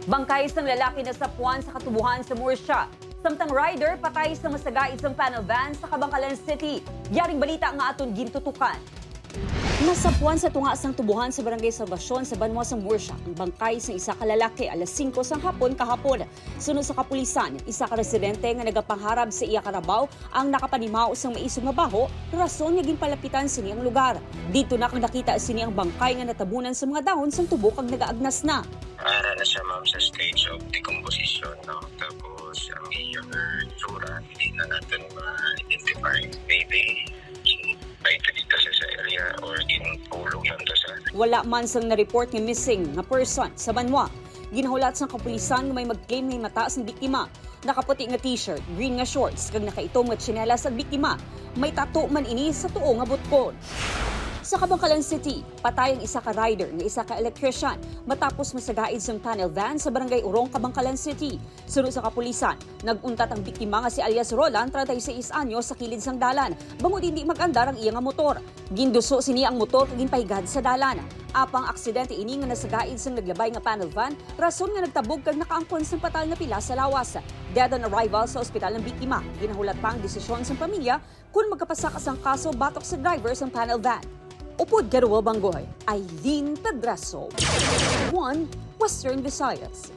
Bangkay isang lalaki na sapuan sa katubuhan sa Murcia. Samtang rider patay sa masagait ng panel van sa Cabangcalan City. Yaring balita nga aton gintutukan. Nasapuan sa tunga sang tubuhan sa Barangay Salvacion sa Banwa sa Murcia ang bangkay sa isa ka lalaki alas 5 sang hapon kahapon. Sunod sa kapulisan, isa ka residente nga nagapangharab sa iya karabaw ang nakapanimaw sang maisog nga baho, rason nga ginpalapitan sini ang lugar. Dito na kang nakita sini ang bangkay nga natabunan sa mga dahon sang tubo kag nagaagnas na. Ara na siya ma'am sa stage of decomposition, no? Tapos ang iyong itsura, hindi na natin ma-identify. Maybe right dito sa area or ginpulong lang to sa... Wala man sang na-report nga missing nga person sa Banwa. Ginahulat sang kapulisan nga may mag-claim nga mataas ng biktima. Nakaputi nga t-shirt, green nga shorts, kag nakaitong nga tsinelas ang biktima. May tattoo man ini sa tuo nga butkon. Sa Cabangcalan City, patay ang isa ka rider nga isa ka electrician matapos masagaid sang panel van sa Barangay Urong, Cabangcalan City. Sunod sa kapulisan, naguntat ang biktima nga si alias Roland, 36 anyos, sa kilid sang dalan. Bangod hindi mag-andar ang iya nga motor. Ginduso sini ang motor kag ginpahigad sa dalan. Apang aksidente ini nga nasagaid sang naglabay nga panel van, rason nga nagtabog kag nakaangkon sang patal nga pila sa lawas. Dead on arrival sa ospital ng biktima. Ginahulat pa ang desisyon sang pamilya kung magkapasak ang kaso batok sa driver sang panel van. Upod Garuwa Banggoy, Aileen Pedraso, 1 Western Visayas.